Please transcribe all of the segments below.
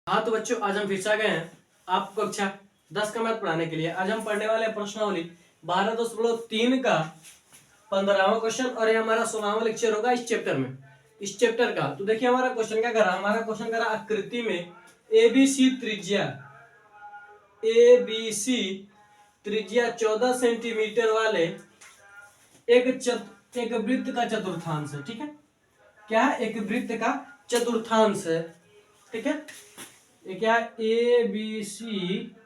हाँ तो बच्चों, आज हम फिर से आ गए हैं आपको कक्षा 10 का मैथ पढ़ाने के लिए। आज हम पढ़ने वाले हैं प्रश्नावली 12.3 का 15वां क्वेश्चन, और ये हमारा 16वां लेक्चर होगा इस चैप्टर में, इस चैप्टर का। तो देखिए हमारा क्वेश्चन क्या करा, हमारा क्वेश्चन करा आकृति में एबीसी त्रिज्या 14 सेंटीमीटर वाले एक वृत्त का चतुर्थांश है। ठीक है, क्या है? एक वृत्त का चतुर्थांश है। ठीक है, ये क्या है? ए बी सी,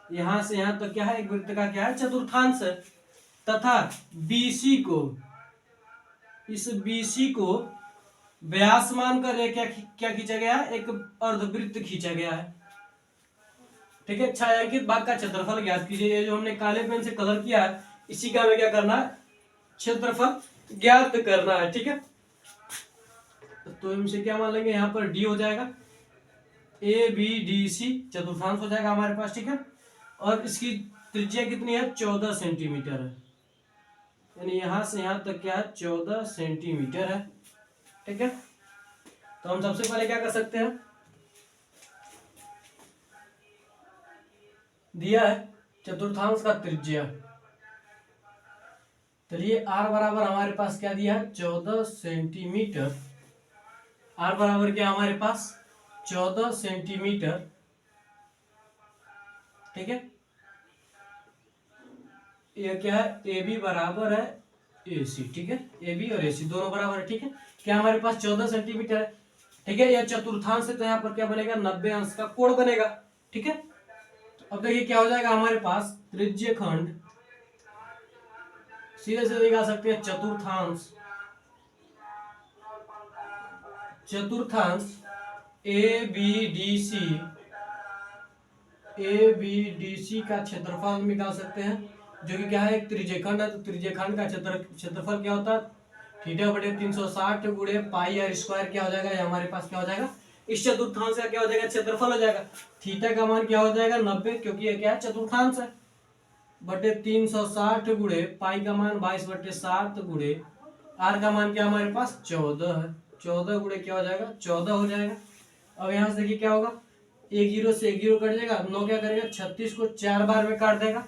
यहां से यहां तक क्या है? एक वृत्त का क्या है? चतुर्थांश है। तथा बीसी को, इस बीसी को व्यास मानकर क्या खींचा गया है? एक अर्धवृत्त खींचा गया है। ठीक है, छायांकित भाग का क्षेत्रफल ज्ञात कीजिए। ये जो हमने काले पेन से कलर किया है, इसी का हमें क्या करना है? क्षेत्रफल ज्ञात करना है। ठीक है, तो इनसे क्या मान लेंगे? यहाँ पर डी हो जाएगा, ए बी डी सी चतुर्थांश हो जाएगा हमारे पास। ठीक है, और इसकी त्रिज्या कितनी है? 14 सेंटीमीटर है, यानी यहां से यहां तक क्या है? 14 सेंटीमीटर है। ठीक है, तो हम सबसे पहले क्या कर सकते हैं? दिया है चतुर्थांश का त्रिज्या, चलिए आर बराबर हमारे पास क्या दिया है? 14 सेंटीमीटर। आर बराबर क्या हमारे पास? 14 सेंटीमीटर। ठीक है, ये क्या है? ए बी बराबर है ए सी। ठीक है, ए बी और ए सी दोनों बराबर है। ठीक है, क्या हमारे पास 14 सेंटीमीटर है। ठीक है, यह चतुर्थांश है तो यहाँ पर क्या बनेगा? 90 अंश का कोण बनेगा। ठीक है, तो अब देखिए क्या हो जाएगा हमारे पास? त्रिज्य खंड सीधे से निकाल सकते हैं चतुर्थांश ए बी डी सी का क्षेत्रफल निकाल सकते हैं, जो कि क्या है? एक त्रिज्यखंड है। तो त्रिज्यखंड का क्षेत्रफल क्या होता है? थीटा बटे 360 गुणे पाई आर स्क्वायर क्या हो जाएगा? ये हमारे पास क्या हो जाएगा? इस चतुर्थांश का क्या हो जाएगा? क्षेत्रफल हो जाएगा। थीटा का मान क्या हो जाएगा? 90, क्योंकि ये क्या है? चतुर्थांश है। बटे 360 गुणे पाई का मान 22/7 गुणे आर का मान क्या हमारे पास? 14 है। 14 गुणे क्या हो जाएगा? 14 हो जाएगा। अब यहां से देखिए क्या होगा? एक जीरो से एक जीरो कट जाएगा। 9 क्या करेगा? 36 को 4 बार में काट देगा।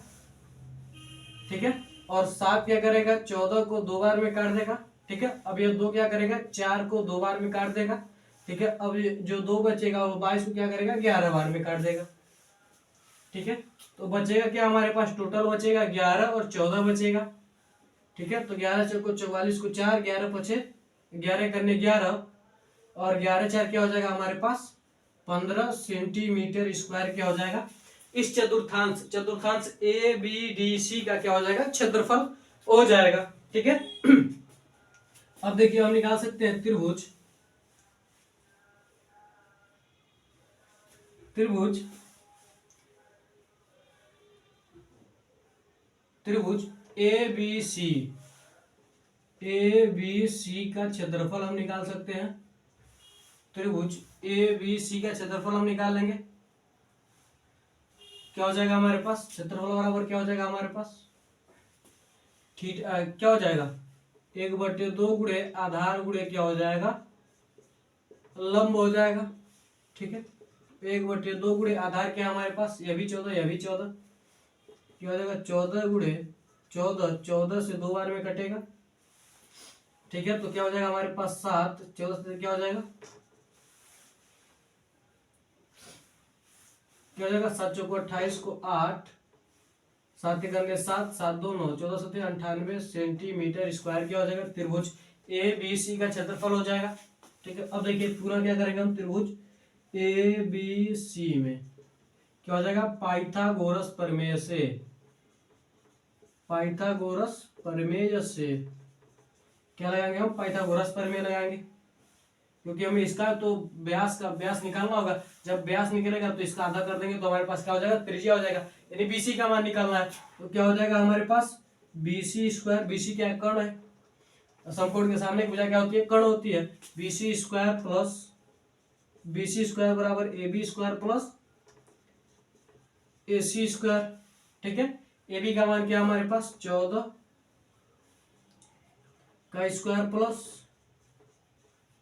ठीक है, और 7 क्या करेगा? 14 को 2 बार में काट देगा। ठीक है, अब ये 2 क्या करेगा? 4 को 2 बार में काट देगा। ठीक है, अब ये जो 2 बचेगा वो 22 को क्या करेगा? 11 बार में काट देगा। ठीक है, तो बचेगा क्या हमारे पास? टोटल बचेगा 11 और 14 बचेगा। ठीक है, तो 11 चौको 44 को 4, 11 पचे 11 करने 11, और 11 4 क्या हो जाएगा हमारे पास? 15 सेंटीमीटर स्क्वायर क्या हो जाएगा? इस चतुर्थांश ए बी डी सी का क्या हो जाएगा? क्षेत्रफल हो जाएगा। ठीक है, अब देखिए हम निकाल सकते हैं त्रिभुज ए बी सी का क्षेत्रफल हम निकाल सकते हैं। त्रिभुज ए बी सी का क्षेत्रफल हम निकाल लेंगे। क्या हो जाएगा हमारे पास? क्षेत्रफल बराबर क्या हो जाएगा हमारे पास? क्या हो जाएगा? 1/2 गुणे आधार गुणे क्या हो जाएगा? लंब हो जाएगा। ठीक है, 1/2 गुणे आधार क्या हमारे पास? यह भी 14, यह भी 14, क्या हो जाएगा? 14 गुणे 14, 14 से 2 बार में कटेगा। ठीक है, तो क्या हो जाएगा हमारे पास? 7, 14 से क्या हो जाएगा? क्या हो जाएगा? 7 चौको 28 को 8, 7 के करने 7, 7 2 9, 14 7 98 सेंटीमीटर स्क्वायर क्या हो जाएगा? त्रिभुज ए बी सी का क्षेत्रफल हो जाएगा। ठीक है, अब देखिए पूरा क्या करेंगे हम? त्रिभुज ए बी सी में क्या हो जाएगा? पाइथागोरस प्रमेय से क्या लगाएंगे हम? पाइथागोरस प्रमेय लगाएंगे, क्योंकि हमें इसका तो व्यास निकालना होगा। जब व्यास निकलेगा तो इसका आधा कर देंगे तो हमारे पास क्या हो जाएगा? त्रिज्या हो जाएगा, यानी बीसी का मान निकालना है। तो क्या हो जाएगा हमारे पास? बीसी स्क्वायर, बीसी क्या है? कर्ण है। समकोण के सामने भुजा क्या होती है? कर्ण होती है। बीसी स्क्वायर बराबर A B square plus A C square. ठीक है, ए बी का मान क्या हमारे पास? 14 का स्क्वायर प्लस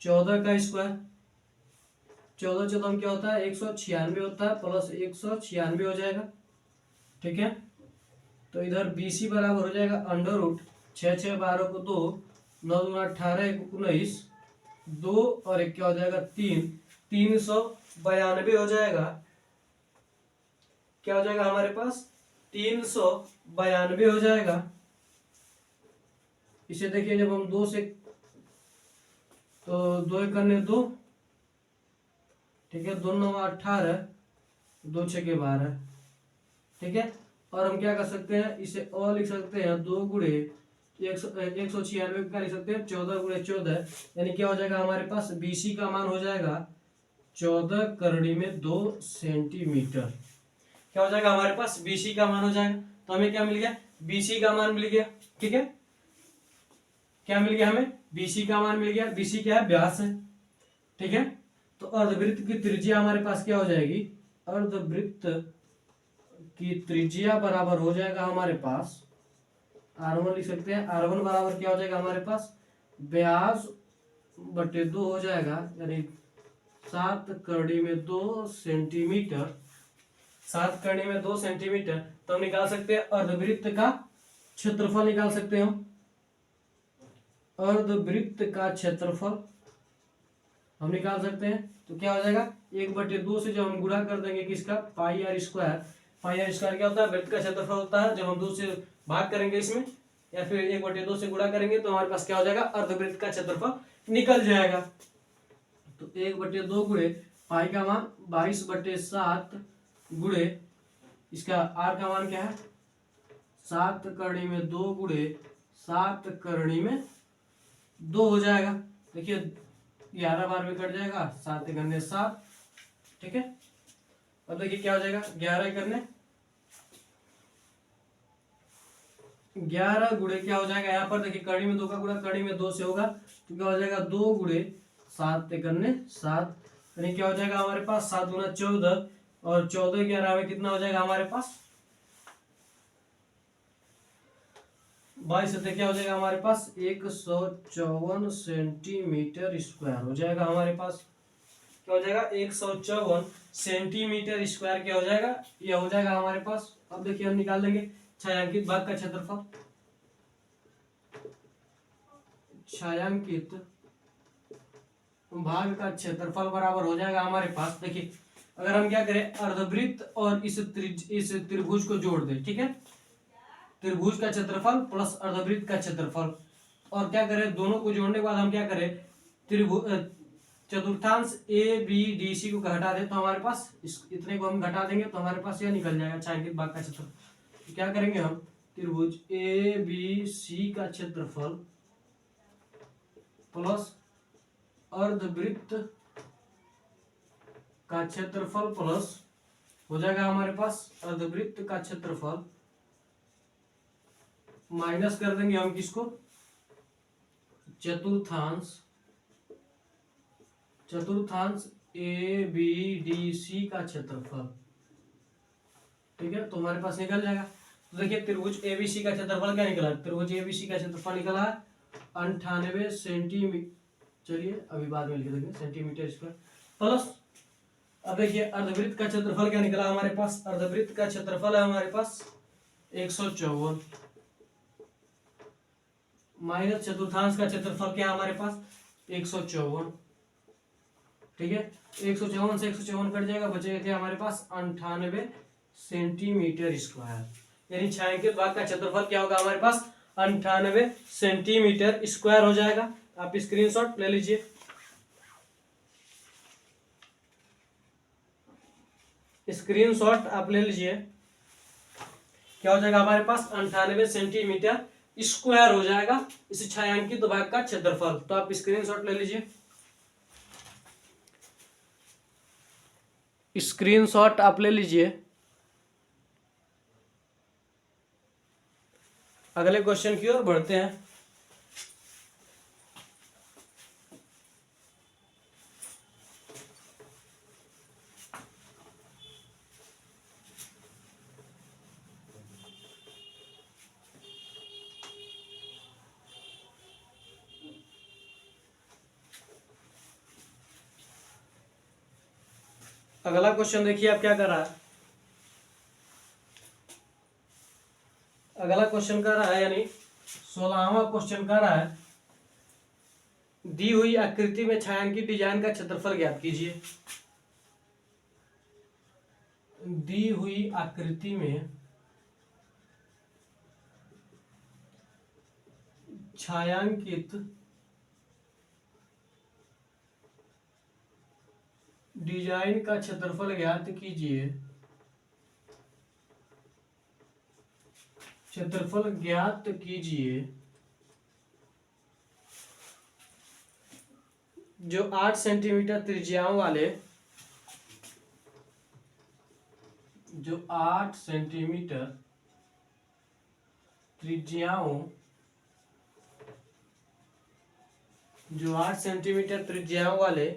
14 का स्क्वायर 14 14 क्या होता है 196 होता है, प्लस 196 हो जाएगा। ठीक है, तो इधर BC बराबर हो जाएगा अंडर रूट 6 6 12 को 2, 9 दूना 18 19, 2 और 1 क्या हो जाएगा 3, 392 हो जाएगा। क्या हो जाएगा हमारे पास 392 हो जाएगा। इसे देखिए जब हम 2 से, तो 2 करने 2, ठीक है, 2 9 18, 2 6 के 12। ठीक है, और हम क्या कर सकते हैं, इसे और लिख सकते हैं 2 गुणे 196 का लिख सकते हैं 14 गुणे 14, यानी क्या हो जाएगा हमारे पास BC का मान हो जाएगा 14 करड़ी में 2 सेंटीमीटर। क्या हो जाएगा हमारे पास BC का मान हो जाएगा। तो हमें क्या मिल गया, BC का मान मिल गया। ठीक है, क्या मिल गया हमें, BC का मान मिल गया। BC क्या है, व्यास है। ठीक है, तो अर्धवृत्त की त्रिज्या हमारे पास क्या हो जाएगी, अर्धवृत्त की त्रिज्या बराबर हो जाएगा हमारे पास R1 लिख सकते हैं। R1 बराबर क्या हो जाएगा हमारे पास व्यास बटे 2 हो जाएगा, यानी 7 करड़ी में 2 सेंटीमीटर। 7 करड़ी में 2 सेंटीमीटर। तो हम निकाल सकते हैं अर्धवृत्त का क्षेत्रफल, निकाल सकते हैं हम अर्धवृत्त का क्षेत्रफल हम निकाल सकते हैं। तो क्या हो जाएगा 1/2 से जब हम गुणा कर देंगे किसका, pi are square. Pi are square क्या होता है, वृत्त का क्षेत्रफल होता है। जब हम 2 से भाग करेंगे इसमें, या फिर 1/2 से गुणा करेंगे, तो हमारे पास क्या हो जाएगा अर्धवृत्त का क्षेत्रफल निकल जाएगा। तो 1/2 गुणे पाई का मान 22/7 गुणे इसका आर का मान क्या है 7 करणी में 2 गुणे 7 करणी में 2 हो जाएगा। देखिए 11 बार में कट जाएगा, 7 करने 7। ठीक है, अब देखिए क्या हो जाएगा 11 करने 11 गुणे क्या हो जाएगा, यहाँ पर देखिए कड़ी में 2 का गुणा कड़ी में 2 से होगा, तो क्या हो जाएगा 2 गुणे 7 करने 7, यानी क्या हो जाएगा हमारे पास 7 गुना 14, और 14 के 11 में कितना हो जाएगा हमारे पास 22, से क्या हो जाएगा हमारे पास 154 सेंटीमीटर स्क्वायर हो जाएगा हमारे पास। क्या हो जाएगा 154 सेंटीमीटर स्क्वायर क्या हो जाएगा, यह हो जाएगा हमारे पास। अब देखिए हम निकाल लेंगे छायांकित भाग का क्षेत्रफल। छायांकित भाग का क्षेत्रफल बराबर हो जाएगा हमारे पास। देखिए अगर हम क्या करें अर्धवृत्त और इस त्रिभुज को जोड़ दें, ठीक है, त्रिभुज का क्षेत्रफल प्लस अर्धवृत्त का क्षेत्रफल, और क्या करें दोनों को जोड़ने के बाद हम क्या करें त्रिभुज चतुर्थांश ABDC को घटा दें, तो हमारे पास इतने को हम घटा देंगे तो हमारे पास यह निकल जाएगा छायांकित भाग का क्षेत्रफल। तो क्या करेंगे हम त्रिभुज ABC का क्षेत्रफल प्लस अर्धवृत्त का क्षेत्रफल प्लस हो जाएगा हमारे पास अर्धवृत्त का क्षेत्रफल, माइनस कर देंगे हम किसको चतुर्थांश ABDC का क्षेत्रफल। ठीक है, तो हमारे पास निकल जाएगा। तो देखिए त्रिभुज ABC का क्षेत्रफल क्या निकला, त्रिभुज ABC का क्षेत्रफल निकला 98 सेंटीमीटर, चलिए अभी बाद में लिख देंगे सेंटीमीटर स्क्वायर प्लस। अब देखिए अर्धवृत्त का क्षेत्रफल क्या निकला हमारे पास, अर्धवृत्त का क्षेत्रफल है हमारे पास 154 माइनस चतुर्थांश का क्षेत्रफल क्या है हमारे पास 154। ठीक है, 154 से 154 कट जाएगा, बचेगा क्या हमारे पास 98 सेंटीमीटर स्क्वायर, यानी छायांकित भाग का क्षेत्रफल क्या होगा हमारे पास 98 सेंटीमीटर स्क्वायर हो जाएगा। आप स्क्रीनशॉट ले लीजिए। स्क्रीनशॉट आप ले लीजिए, क्या हो जाएगा हमारे पास 98 सेंटीमीटर स्क्वायर हो जाएगा इस छायांकित भाग का क्षेत्रफल। तो आप स्क्रीनशॉट ले लीजिए, स्क्रीनशॉट आप ले लीजिए। अगले क्वेश्चन की ओर बढ़ते हैं। अगला क्वेश्चन देखिए आप क्या कर रहा है। अगला क्वेश्चन कर रहा है, यानी 16वां क्वेश्चन कर रहा है, दी हुई आकृति में छायांकित डिजाइन का क्षेत्रफल ज्ञात कीजिए। दी हुई आकृति में छायांकित डिजाइन का क्षेत्रफल ज्ञात कीजिए। क्षेत्रफल ज्ञात कीजिए जो 8 सेंटीमीटर त्रिज्याओं वाले, जो 8 सेंटीमीटर त्रिज्याओं, जो 8 सेंटीमीटर त्रिज्याओं वाले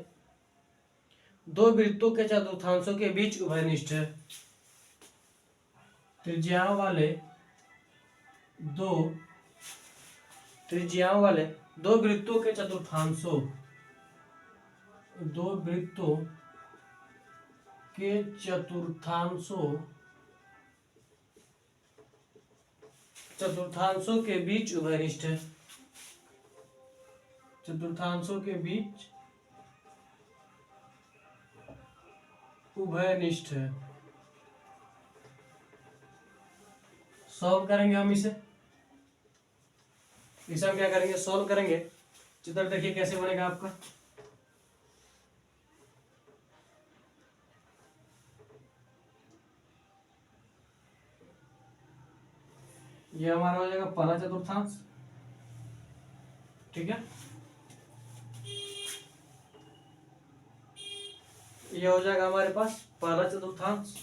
दो वृत्तों के चतुर्थांशों के बीच उभयनिष्ठ है। त्रिज्याओं वाले दो त्रिज्याओं वाले दो वृत्तों के चतुर्थांशों, दो वृत्तों के चतुर्थांशों के बीच उभयनिष्ठ है। चतुर्थांशों के बीच उभयनिष्ठ है। सॉल्व करेंगे हम इसे हम क्या करेंगे, सॉल्व करेंगे। चित्र देखिए कैसे बनेगा आपका। ये हमारा हो जाएगा पहला चतुर्थांश, ठीक है। ये हो जाएगा हमारे पास पहला चतुर्थांश,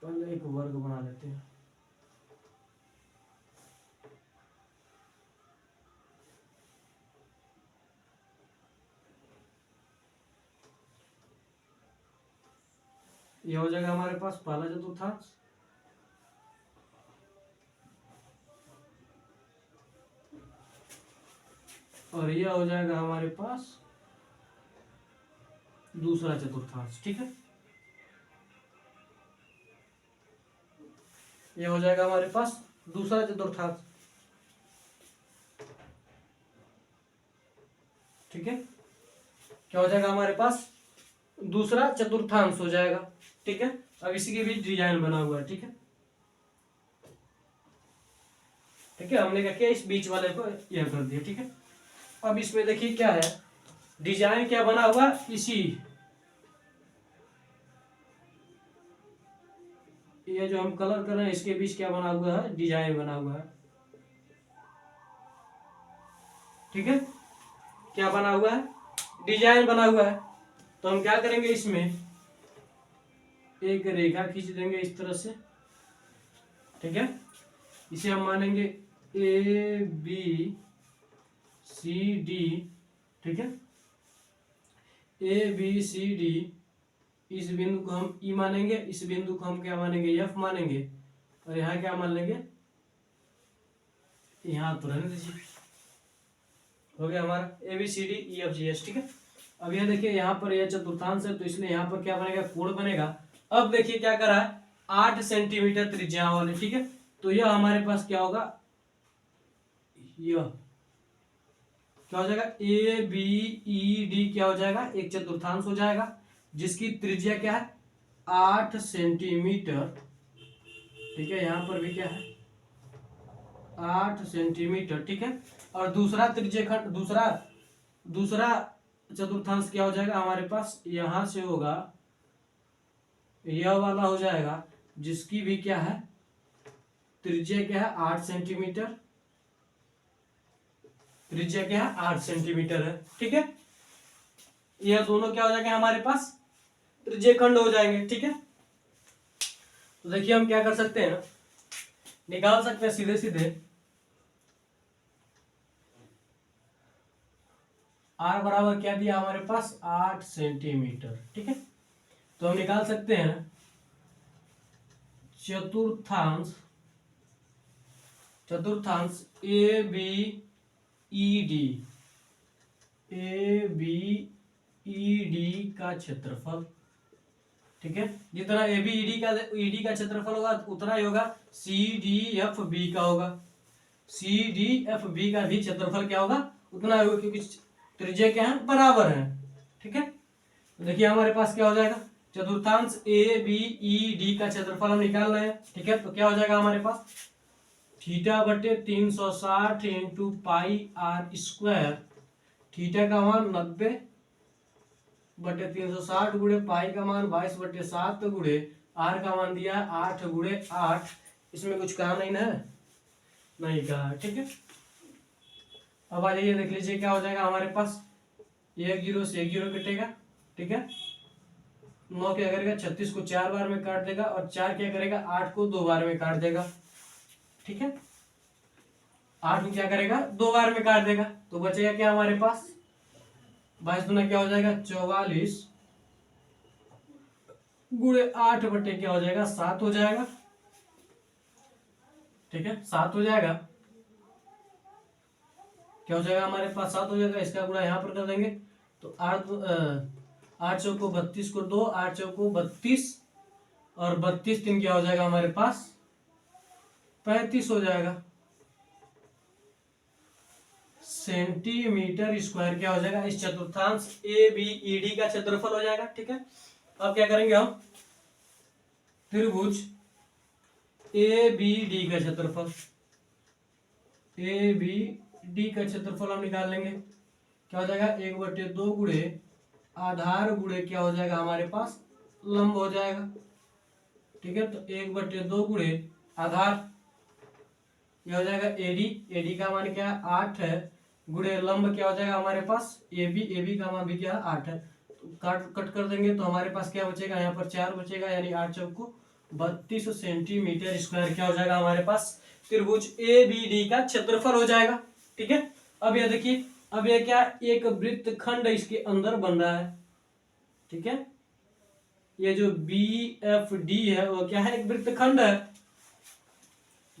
पहले एक वर्ग बना लेते हैं। ये हो जाएगा हमारे पास पहला चतुर्थांश, और यह हो जाएगा हमारे पास दूसरा चतुर्थांश, ठीक है। ये हो जाएगा हमारे पास दूसरा चतुर्थांश, ठीक है। क्या हो जाएगा हमारे पास, दूसरा चतुर्थांश हो जाएगा, ठीक है। अब इसी के बीच डिजाइन बना हुआ है, ठीक है। ठीक है, हमने क्या किया, इस बीच वाले को यह कर दिया, ठीक है। अब इसमें देखिए क्या है, डिजाइन क्या बना हुआ, इसी ये जो हम कलर कर रहे हैं इसके बीच क्या बना हुआ है, डिजाइन बना हुआ है, ठीक है। क्या बना हुआ है, डिजाइन बना हुआ है। तो हम क्या करेंगे, इसमें एक रेखा खींच देंगे इस तरह से, ठीक है। इसे हम मानेंगे ए बी सी डी, ठीक है। ए बी सी डी, इस बिंदु को हम ई मानेंगे, इस बिंदु को हम क्या मानेंगे, एफ मानेंगे, और यहाँ क्या मान लेंगे, यहाँ तो रहने दीजिए। हो गया हमारा A B C D E F G H, ठीक है। अब यह देखिए यहाँ पर यह चतुर्थांश है, तो इसलिए यहाँ पर क्या बनेगा, कोण बनेगा। अब देखिए क्या करा है, 8 सेंटीमीटर त्रिज्या वाले, ठीक है। तो यह हमारे पास क्या होगा, यह क्या हो जाएगा, ए बी ई डी क्या हो जाएगा, एक चतुर्थांश हो जाएगा, जिसकी त्रिज्या क्या है, 8 सेंटीमीटर, ठीक है। यहाँ पर भी क्या है, 8 सेंटीमीटर, ठीक है। और दूसरा त्रिज्यखंड, दूसरा चतुर्थांश क्या हो जाएगा हमारे पास, यहां से होगा, यह वाला हो जाएगा, जिसकी भी क्या है, त्रिज्या क्या है, 8 सेंटीमीटर, त्रिज्या क्या है, 8 सेंटीमीटर है, ठीक है। यह दोनों क्या हो जाएंगे हमारे पास, त्रिज्यखंड हो जाएंगे, ठीक है। तो देखिए हम क्या कर सकते हैं, निकाल सकते हैं सीधे सीधे। आर बराबर क्या दिया हमारे पास, 8 सेंटीमीटर, ठीक है। तो हम निकाल सकते हैं चतुर्थांश A B E D, A B E D का क्षेत्रफल, ठीक है। जितना ए बी ई डी का क्षेत्रफल होगा उतना ही होगा सी डी एफ बी का होगा। सी डी एफ बी का भी क्षेत्रफल क्या होगा, उतना ही होगा, क्योंकि त्रिज्या क्या है, बराबर है, ठीक है। तो देखिए हमारे पास क्या हो जाएगा, चतुर्थांश ए बी ई डी का क्षेत्रफल हम निकाल रहे हैं, ठीक है। तो क्या हो जाएगा हमारे पास, थीटा बटे 360 into pi are square, theta का मान 90 बटे 360 गुणे पाई का मान 22/7 गुणे आर का मान दिया है 8/8। इसमें कुछ कहा नहीं ना, नहीं कहा, ठीक है। अब आ जाइए, देख लीजिए क्या हो जाएगा हमारे पास, 1 से 1 कटेगा, ठीक है। 9 क्या करेगा, 36 को 4 बार में काट देगा, और 4 क्या करेगा, 8 को 2 बार में काट देगा, ठीक है। 8 में क्या करेगा, 2 बार में काट देगा, तो बचेगा क्या हमारे पास, 22 गुना क्या हो जाएगा, 44 गुणे 8 बटे क्या हो जाएगा, 7 हो जाएगा, ठीक है। 7 हो जाएगा, क्या हो जाएगा हमारे पास, 7 हो जाएगा। इसका गुणा यहाँ पर कर देंगे, तो 8 चौको 32 को 2, 8 चौको 32, और 32 3 क्या हो जाएगा हमारे पास, 35 हो जाएगा सेंटीमीटर स्क्वायर। क्या हो जाएगा, इस चतुर्थांश ए बी ई डी का क्षेत्रफल हो जाएगा, ठीक है। अब क्या करेंगे हम, त्रिभुज ए बी डी का क्षेत्रफल, ए बी डी का क्षेत्रफल हम निकाल लेंगे। क्या हो जाएगा, 1/2 गुणे आधार गुणे क्या हो जाएगा हमारे पास, लंब हो जाएगा, ठीक है। तो 1/2 गुणे आधार, क्या हो जाएगा, एडी का मान क्या है, 8 है, गुणे लंब क्या हो जाएगा हमारे पास, ए बी का मान भी क्या है, 8 है। तो कट कर देंगे, तो हमारे पास क्या बचेगा, यहाँ पर 4 बचेगा, यानी 8 चौको 32 सेंटीमीटर स्क्वायर क्या हो जाएगा हमारे पास, त्रिभुज ए बी डी का क्षेत्रफल हो जाएगा, ठीक है। अब ये देखिए, अब ये क्या, एक वृत्त खंड इसके अंदर बन रहा है, ठीक है। ये जो बी एफ डी है वो क्या है, एक वृत्त खंड है,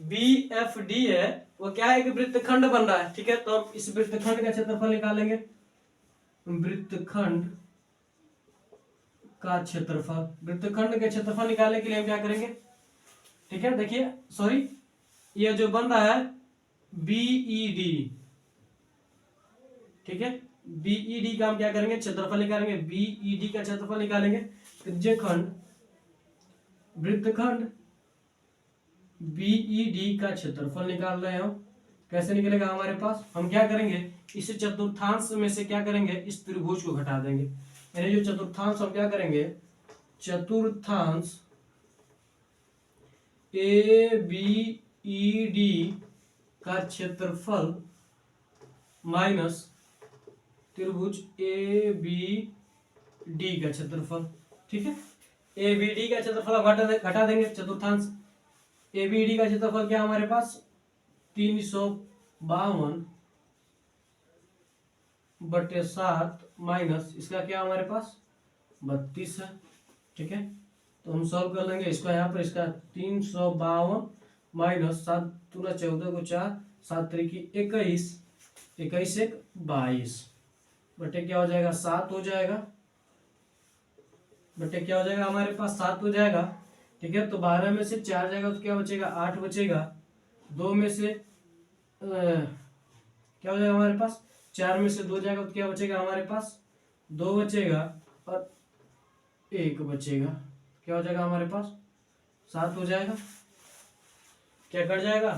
बी एफ डी है वो क्या है, एक वृत्तखंड बन रहा है, ठीक है। तो हम इस वृत्तखंड का क्षेत्रफल निकालेंगे, वृत्तखंड का क्षेत्रफल, वृत्तखंड के क्षेत्रफल निकालने के लिए हम क्या करेंगे, ठीक है। देखिए सॉरी, ये जो बन रहा है बीई डी, ठीक है, बीई डी का हम क्या करेंगे, क्षेत्रफल निकालेंगे, बीई डी का क्षेत्रफल निकालेंगे, त्रिज्यखंड वृत्तखंड बीई डी का क्षेत्रफल निकाल रहे हैं हम। कैसे निकलेगा हमारे पास, हम क्या करेंगे, इस चतुर्थांश में से क्या करेंगे, इस त्रिभुज को घटा देंगे, यानी जो चतुर्थांश हम क्या करेंगे, चतुर्थांश ए बी ई डी का क्षेत्रफल माइनस त्रिभुज ए बी डी का क्षेत्रफल, ठीक है। ए बी डी का क्षेत्रफल घटा देंगे, चतुर्थांश ए बी डी का क्षेत्रफल क्या हमारे पास, 352/7 माइनस इसका क्या हमारे पास 32 है, ठीक है। तो हम सॉल्व कर लेंगे इसको, यहाँ पर इसका 352 माइनस 7 दूना 14 को 4, 7 त्रिकी 21, 21 1 22 बटे क्या हो जाएगा 7 हो जाएगा, बटे क्या हो जाएगा हमारे पास 7 हो जाएगा, ठीक है। तो 12 में से 4 जाएगा तो क्या बचेगा 8 बचेगा, 2 में से क्या हो जाएगा हमारे पास, 4 में से 2 जाएगा तो क्या बचेगा हमारे पास 2 बचेगा, और 1 बचेगा, क्या हो जाएगा हमारे पास 7 हो जाएगा, क्या कट जाएगा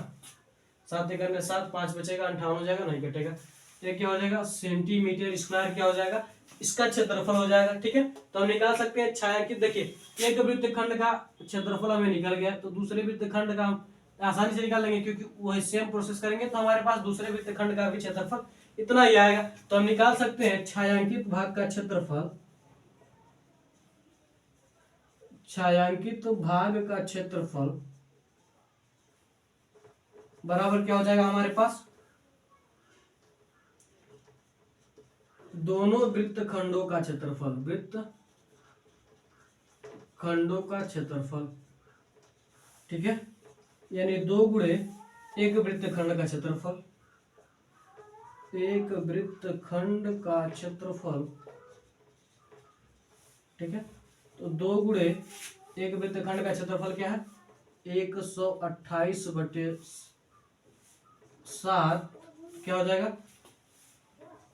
7 करने 7, 5 बचेगा, 58 हो जाएगा, नहीं कटेगा। ये क्या हो जाएगा सेंटीमीटर स्क्वायर क्या हो जाएगा, इसका क्षेत्रफल हो जाएगा, ठीक है। तो हम निकाल सकते हैं छायांकित, देखिए एक वृत्तखंड का क्षेत्रफल हमें निकल गया, तो दूसरे वृत्तखंड का हम आसानी से निकाल लेंगे, क्योंकि वही सेम प्रोसेस करेंगे तो हमारे पास दूसरे वृत्तखंड का भी क्षेत्रफल इतना ही आएगा। तो हम निकाल सकते हैं छायांकित भाग का क्षेत्रफल, छायांकित भाग का क्षेत्रफल बराबर क्या हो जाएगा हमारे पास, दोनों वृत्तखंडों का क्षेत्रफल, वृत्तखंडों का क्षेत्रफल, ठीक है, यानी 2 गुणे एक वृत्तखंड का क्षेत्रफल, एक वृत्तखंड का क्षेत्रफल, ठीक है, तो 2 गुणे एक वृत्तखंड का क्षेत्रफल क्या है 128/7 क्या हो जाएगा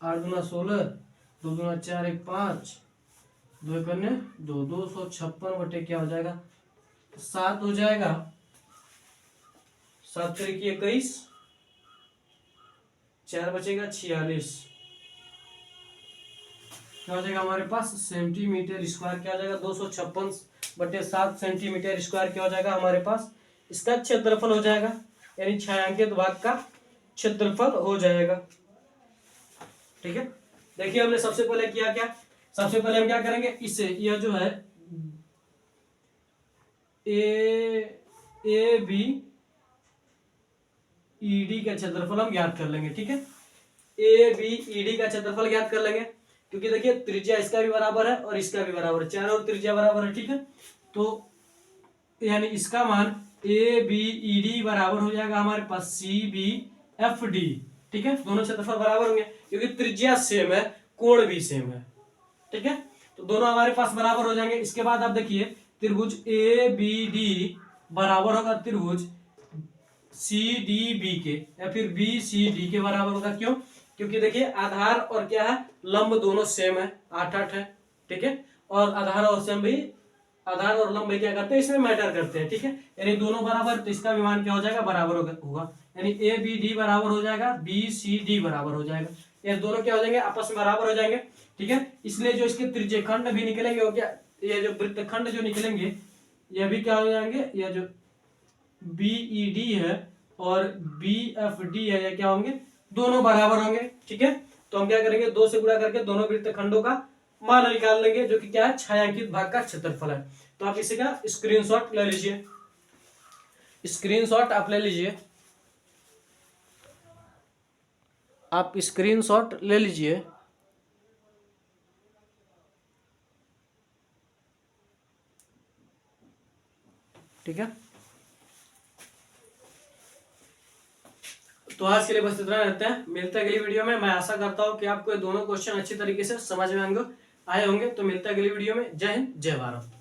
8 दूना 16, 2 दूना 4, 1 5, 2 1 2, 256 क्या हो जाएगा 7 हो जाएगा, 7 3 21, 4 बचेगा 46, क्या हो जाएगा हमारे पास सेंटीमीटर स्क्वायर, क्या हो जाएगा 256/7 सेंटीमीटर स्क्वायर क्या हो जाएगा हमारे पास इसका क्षेत्रफल हो जाएगा, यानी छायांकित भाग का क्षेत्रफल हो जाएगा। ठीक है, देखिए हमने सबसे पहले किया क्या, सबसे पहले हम क्या करेंगे इससे यह जो है ए बी ई डी का क्षेत्रफल हम ज्ञात कर लेंगे। ठीक है, ए बी ई डी का क्षेत्रफल ज्ञात कर लेंगे, क्योंकि देखिए त्रिज्या इसका भी बराबर है और इसका भी बराबर है, चारों त्रिज्या बराबर है। ठीक है, तो यानी इसका मान ए बी ई डी बराबर हो जाएगा हमारे पास सी बी एफ डी। ठीक है, दोनों क्षेत्रफल बराबर होंगे क्योंकि त्रिज्या सेम है, कोण भी सेम है। ठीक है, तो दोनों हमारे पास बराबर हो जाएंगे। इसके बाद आप देखिए त्रिभुज ए बी डी बराबर होगा त्रिभुज सी डी बी के, या फिर बी सी डी के बराबर होगा। क्यों? क्योंकि देखिए आधार और क्या है लंब दोनों सेम है, 8 है। ठीक है, और आधार और सेम भी, आधार और लंब क्या करते हैं इसमें मैटर करते हैं। ठीक है, यानी दोनों बराबर, तो इसका भी मान क्या हो जाएगा बराबर होगा, यानी ए बी डी बराबर हो जाएगा बी सी डी बराबर हो जाएगा, ये दोनों क्या हो जाएंगे आपस में बराबर हो जाएंगे। ठीक है, इसलिए जो इसके त्रिज्यखंड भी निकलेंगे वो क्या, ये जो वृत्तखंड जो निकलेंगे ये भी क्या हो जाएंगे, ये जो बी ई डी है और बी एफ डी है, ये क्या होंगे दोनों बराबर होंगे। ठीक है, तो हम क्या करेंगे 2 से गुणा करके दोनों वृत्तखंडों का मान निकाल लेंगे, जो कि क्या है छायांकित भाग का क्षेत्रफल है। तो आप इसे का स्क्रीनशॉट ले लीजिए, स्क्रीनशॉट आप ले लीजिए, आप स्क्रीनशॉट ले लीजिए। ठीक है, तो आज के लिए बस इतना रहता है, मिलते हैं अगली वीडियो में। मैं आशा करता हूं कि आपको ये दोनों क्वेश्चन अच्छी तरीके से समझ में आए होंगे। तो मिलते हैं अगली वीडियो में। जय हिंद, जय भारत।